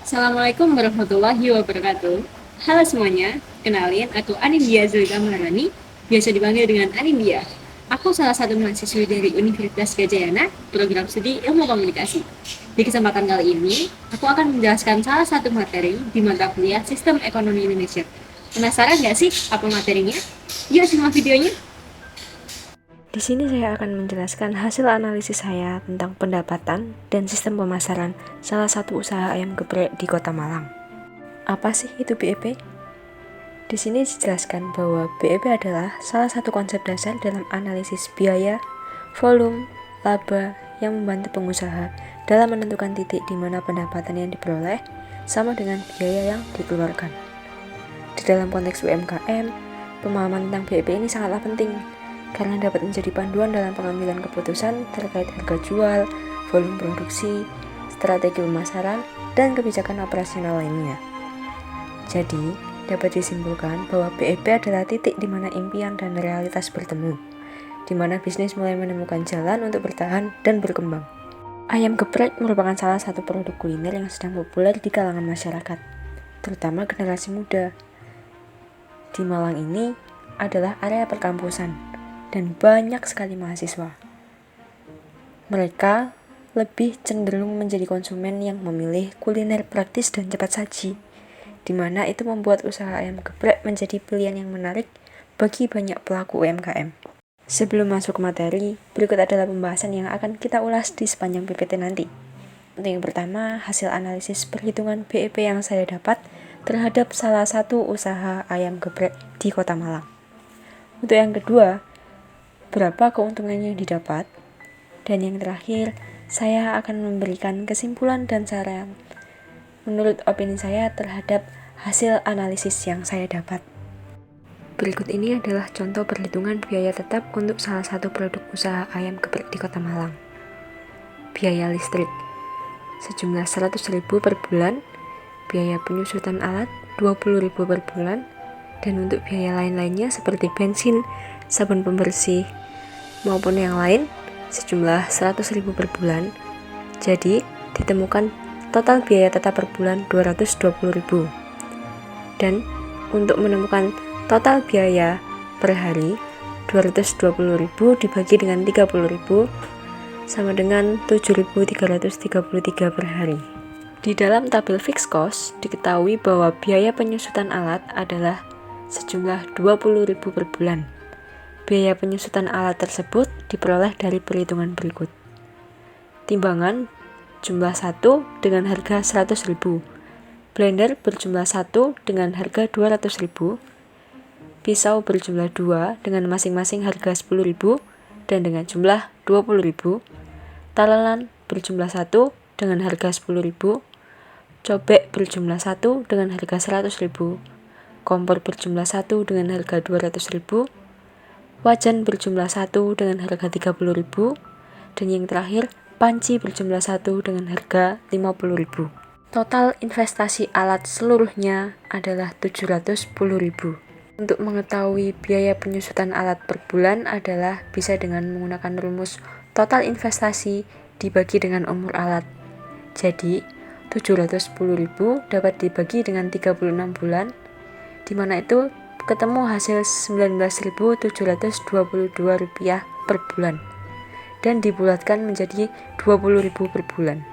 Assalamualaikum warahmatullahi wabarakatuh. Halo semuanya, kenalin aku Anindya Zulika Maharani, biasa dipanggil dengan Anindya. Aku salah satu mahasiswi dari Universitas Gadjah Yana, program studi Ilmu Komunikasi. Di kesempatan kali ini, aku akan menjelaskan salah satu materi di mata kuliah Sistem Ekonomi Indonesia. Penasaran nggak sih apa materinya? Yuk simak videonya. Di sini saya akan menjelaskan hasil analisis saya tentang pendapatan dan sistem pemasaran salah satu usaha ayam geprek di Kota Malang. Apa sih itu BEP? Di sini dijelaskan bahwa BEP adalah salah satu konsep dasar dalam analisis biaya, volume, laba yang membantu pengusaha dalam menentukan titik di mana pendapatan yang diperoleh sama dengan biaya yang dikeluarkan. Di dalam konteks UMKM, pemahaman tentang BEP ini sangatlah penting karena dapat menjadi panduan dalam pengambilan keputusan terkait harga jual, volume produksi, strategi pemasaran, dan kebijakan operasional lainnya. Jadi, dapat disimpulkan bahwa BEP adalah titik di mana impian dan realitas bertemu, di mana bisnis mulai menemukan jalan untuk bertahan dan berkembang. Ayam geprek merupakan salah satu produk kuliner yang sedang populer di kalangan masyarakat, terutama generasi muda. Di Malang ini adalah area perkampusan, dan banyak sekali mahasiswa. Mereka lebih cenderung menjadi konsumen yang memilih kuliner praktis dan cepat saji, di mana itu membuat usaha ayam geprek menjadi pilihan yang menarik bagi banyak pelaku UMKM. Sebelum masuk ke materi, berikut adalah pembahasan yang akan kita ulas di sepanjang PPT nanti. Untuk yang pertama, hasil analisis perhitungan BEP yang saya dapat terhadap salah satu usaha ayam geprek di Kota Malang. Untuk yang kedua, berapa keuntungan yang didapat, dan yang terakhir, saya akan memberikan kesimpulan dan saran menurut opini saya terhadap hasil analisis yang saya dapat. Berikut ini adalah contoh perhitungan biaya tetap untuk salah satu produk usaha ayam geprek di Kota Malang. Biaya listrik sejumlah 100.000 per bulan, biaya penyusutan alat 20.000 per bulan, dan untuk biaya lain-lainnya seperti bensin, sabun pembersih, maupun yang lain sejumlah 100.000 per bulan. Jadi, ditemukan total biaya tetap per bulan 220.000. Dan untuk menemukan total biaya per hari 220.000 dibagi dengan 30.000 sama dengan 7.333 per hari. Di dalam tabel fixed cost diketahui bahwa biaya penyusutan alat adalah sejumlah 20.000 per bulan. Biaya penyusutan alat tersebut diperoleh dari perhitungan berikut. Timbangan jumlah 1 dengan harga 100.000, blender berjumlah 1 dengan harga 200.000, pisau berjumlah 2 dengan masing-masing harga 10.000 dan dengan jumlah 20.000, talenan berjumlah 1 dengan harga 10.000, cobek berjumlah 1 dengan harga 100.000, kompor berjumlah 1 dengan harga 200.000, wajan berjumlah 1 dengan harga 30.000, dan yang terakhir, panci berjumlah 1 dengan harga 50.000. Total investasi alat seluruhnya adalah 710.000. Untuk mengetahui biaya penyusutan alat per bulan adalah bisa dengan menggunakan rumus total investasi dibagi dengan umur alat. Jadi, 710.000 dapat dibagi dengan 36 bulan, di mana itu ketemu hasil Rp19.722 per bulan dan dibulatkan menjadi 20.000 per bulan.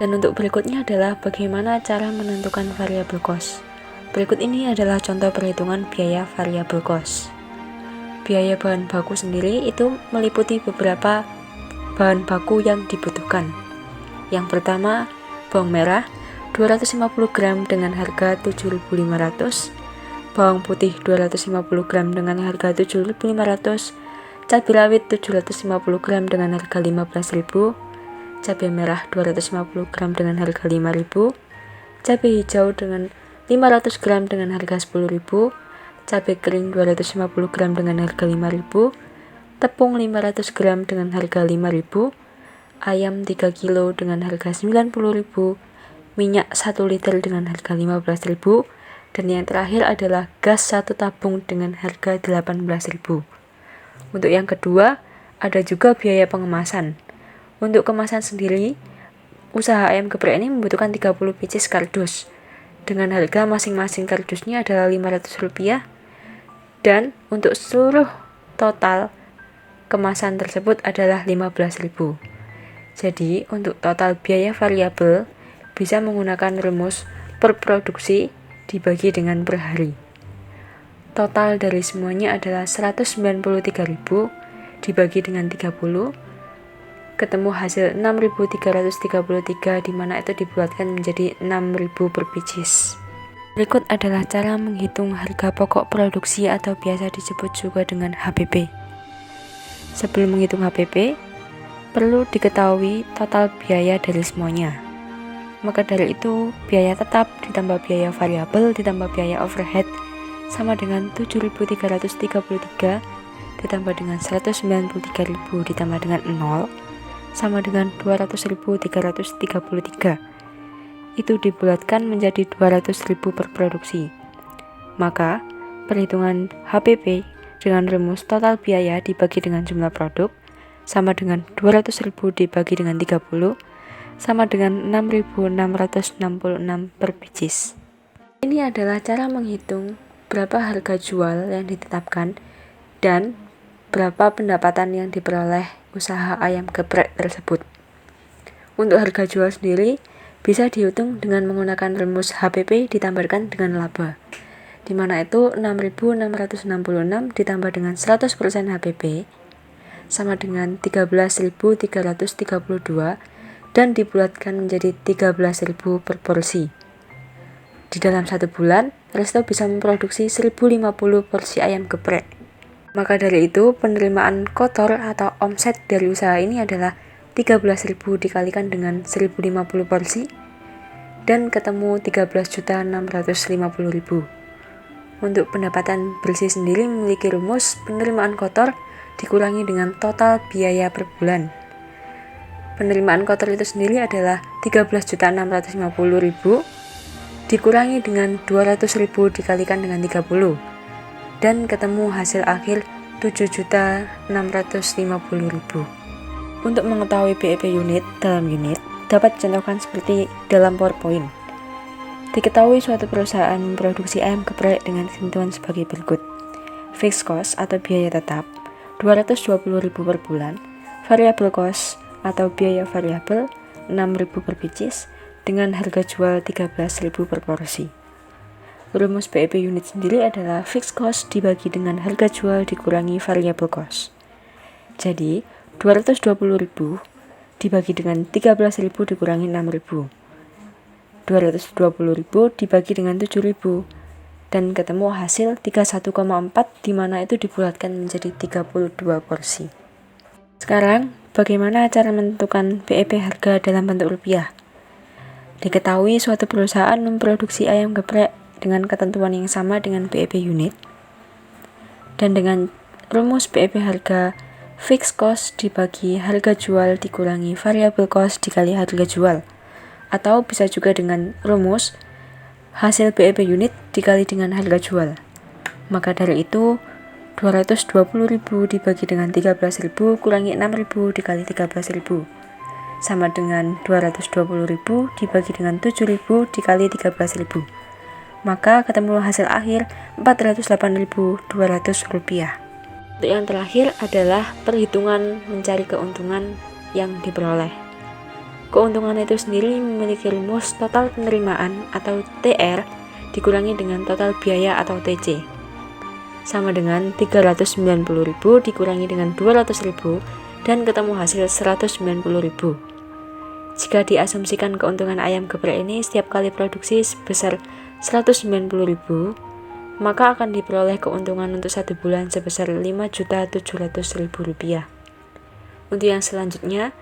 Dan untuk berikutnya adalah bagaimana cara menentukan variable cost. Berikut ini adalah contoh perhitungan biaya variable cost. Biaya bahan baku sendiri itu meliputi beberapa bahan baku yang dibutuhkan. Yang pertama, bawang merah 250 gram dengan harga 7.500, bawang putih 250 gram dengan harga 7.500, cabai rawit 750 gram dengan harga 15.000, cabai merah 250 gram dengan harga 5.000, cabai hijau dengan 500 gram dengan harga 10.000, cabai kering 250 gram dengan harga 5.000, tepung 500 gram dengan harga 5.000, ayam 3 kilo dengan harga 90.000, minyak 1 liter dengan harga 15.000, dan yang terakhir adalah gas 1 tabung dengan harga 18.000. Untuk yang kedua, ada juga biaya pengemasan. Untuk kemasan sendiri, usaha ayam geprek ini membutuhkan 30 pieces kardus dengan harga masing-masing kardusnya adalah Rp500, dan untuk seluruh total kemasan tersebut adalah Rp15.000. Jadi untuk total biaya variabel bisa menggunakan rumus per produksi dibagi dengan per hari. Total dari semuanya adalah Rp193.000 dibagi dengan 30, ketemu hasil 6.333, di mana itu dibulatkan menjadi 6.000 per pieces. Berikut adalah cara menghitung harga pokok produksi atau biasa disebut juga dengan HPP. Sebelum menghitung HPP, perlu diketahui total biaya dari semuanya. Maka dari itu, biaya tetap ditambah biaya variabel ditambah biaya overhead sama dengan 7.333 ditambah dengan 193.000 ditambah dengan 0 sama dengan 200.333. Itu dibulatkan menjadi 200.000 per produksi. Maka, perhitungan HPP dengan rumus total biaya dibagi dengan jumlah produk sama dengan 200.000 dibagi dengan 30 sama dengan 6.666 per pieces. Ini adalah cara menghitung berapa harga jual yang ditetapkan dan berapa pendapatan yang diperoleh usaha ayam geprek tersebut. Untuk harga jual sendiri bisa dihitung dengan menggunakan rumus HPP ditambahkan dengan laba, di mana itu 6.666 ditambah dengan 100% HPP sama dengan 13.332 dan dibulatkan menjadi 13.000 per porsi. Di dalam 1 bulan, Resto bisa memproduksi 1.050 porsi ayam geprek. Maka dari itu, penerimaan kotor atau omset dari usaha ini adalah 13.000 dikalikan dengan 1.050 porsi dan ketemu 13.650.000. Untuk pendapatan bersih sendiri memiliki rumus penerimaan kotor dikurangi dengan total biaya per bulan. Penerimaan kotor itu sendiri adalah 13.650.000 dikurangi dengan 200.000 dikalikan dengan 30 dan ketemu hasil akhir 7.650.000. Untuk mengetahui BEP unit dalam unit dapat dicontohkan seperti dalam PowerPoint. Diketahui suatu perusahaan memproduksi ayam geprek dengan ketentuan sebagai berikut. Fixed cost atau biaya tetap 220.000 per bulan, variable cost atau biaya variabel 6.000 per pieces dengan harga jual 13.000 per porsi. Rumus BEP unit sendiri adalah fixed cost dibagi dengan harga jual dikurangi variable cost. Jadi, 220.000 dibagi dengan 13.000 dikurangi 6.000. 220.000 dibagi dengan 7.000 dan ketemu hasil 31,4, di mana itu dibulatkan menjadi 32 porsi. Sekarang, bagaimana cara menentukan BEP harga dalam bentuk rupiah? Diketahui suatu perusahaan memproduksi ayam geprek dengan ketentuan yang sama dengan BEP unit dan dengan rumus BEP harga fixed cost dibagi harga jual dikurangi variable cost dikali harga jual, atau bisa juga dengan rumus hasil BEP unit dikali dengan harga jual. Maka dari itu 220.000 dibagi dengan 13.000 kurangi 6.000 dikali 13.000 sama dengan 220.000 dibagi dengan 7.000 dikali 13.000. Maka ketemu hasil akhir Rp408.200. Untuk yang terakhir adalah perhitungan mencari keuntungan yang diperoleh. Keuntungan itu sendiri memiliki rumus total penerimaan atau TR dikurangi dengan total biaya atau TC sama dengan 390.000 dikurangi dengan 200.000 dan ketemu hasil 190.000. Jika diasumsikan keuntungan ayam geprek ini setiap kali produksi sebesar 190.000, maka akan diperoleh keuntungan untuk 1 bulan sebesar Rp5.700.000. Untuk yang selanjutnya,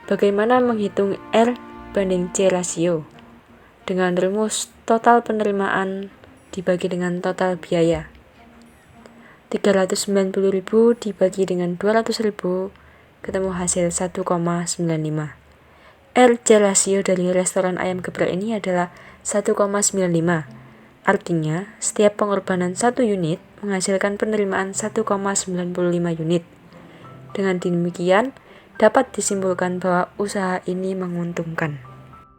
bagaimana menghitung R banding C rasio? Dengan rumus total penerimaan dibagi dengan total biaya. 390.000 dibagi dengan 200.000 ketemu hasil 1,95. RC rasio dari restoran ayam geprek ini adalah 1,95. Artinya, setiap pengorbanan 1 unit menghasilkan penerimaan 1,95 unit. Dengan demikian, dapat disimpulkan bahwa usaha ini menguntungkan.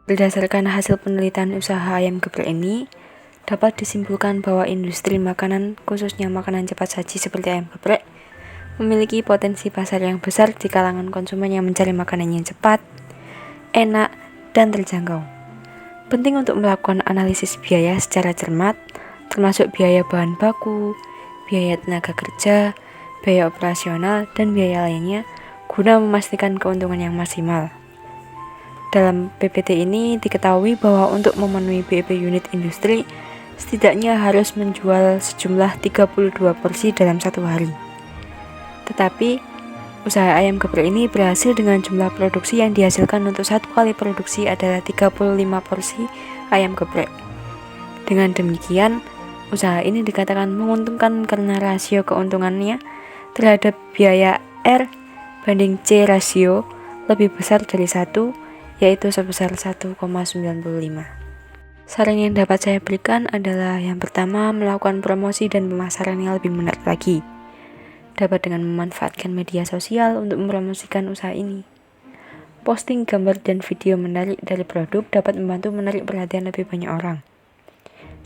Berdasarkan hasil penelitian usaha ayam geprek ini, dapat disimpulkan bahwa industri makanan, khususnya makanan cepat saji seperti ayam geprek, memiliki potensi pasar yang besar di kalangan konsumen yang mencari makanan yang cepat, enak, dan terjangkau. Penting untuk melakukan analisis biaya secara cermat, termasuk biaya bahan baku, biaya tenaga kerja, biaya operasional, dan biaya lainnya, guna memastikan keuntungan yang maksimal. Dalam PPT ini diketahui bahwa untuk memenuhi BEP unit industri, setidaknya harus menjual sejumlah 32 porsi dalam satu hari. Tetapi, usaha ayam geprek ini berhasil dengan jumlah produksi yang dihasilkan untuk satu kali produksi adalah 35 porsi ayam geprek. Dengan demikian, usaha ini dikatakan menguntungkan karena rasio keuntungannya terhadap biaya R banding C rasio lebih besar dari 1, yaitu sebesar 1,95. Saran yang dapat saya berikan adalah yang pertama, melakukan promosi dan pemasaran yang lebih menarik lagi. Dapat dengan memanfaatkan media sosial untuk mempromosikan usaha ini. Posting gambar dan video menarik dari produk dapat membantu menarik perhatian lebih banyak orang.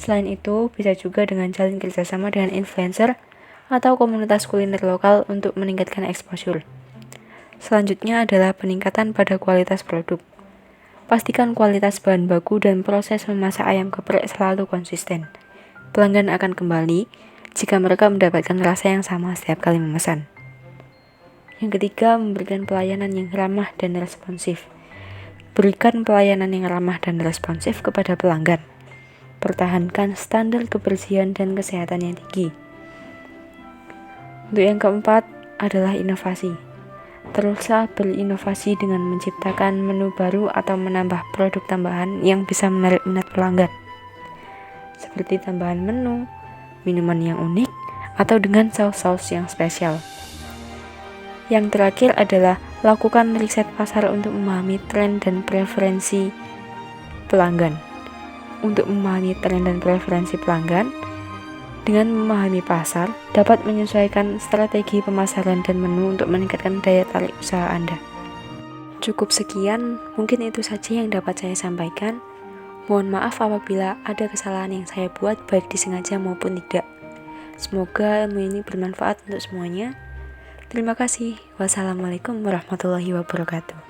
Selain itu, bisa juga dengan jalin kerjasama dengan influencer atau komunitas kuliner lokal untuk meningkatkan exposure. Selanjutnya adalah peningkatan pada kualitas produk. Pastikan kualitas bahan baku dan proses memasak ayam geprek selalu konsisten. Pelanggan akan kembali jika mereka mendapatkan rasa yang sama setiap kali memesan. Yang ketiga, memberikan pelayanan yang ramah dan responsif. Berikan pelayanan yang ramah dan responsif kepada pelanggan. Pertahankan standar kebersihan dan kesehatan yang tinggi. Untuk yang keempat adalah inovasi. Teruslah berinovasi dengan menciptakan menu baru atau menambah produk tambahan yang bisa menarik minat pelanggan. Seperti tambahan menu, minuman yang unik, atau dengan saus-saus yang spesial. Yang terakhir adalah lakukan riset pasar untuk memahami tren dan preferensi pelanggan. Untuk memahami tren dan preferensi pelanggan, dengan memahami pasar, dapat menyesuaikan strategi pemasaran dan menu untuk meningkatkan daya tarik usaha Anda. Cukup sekian, mungkin itu saja yang dapat saya sampaikan. Mohon maaf apabila ada kesalahan yang saya buat baik disengaja maupun tidak. Semoga ilmu ini bermanfaat untuk semuanya. Terima kasih. Wassalamualaikum warahmatullahi wabarakatuh.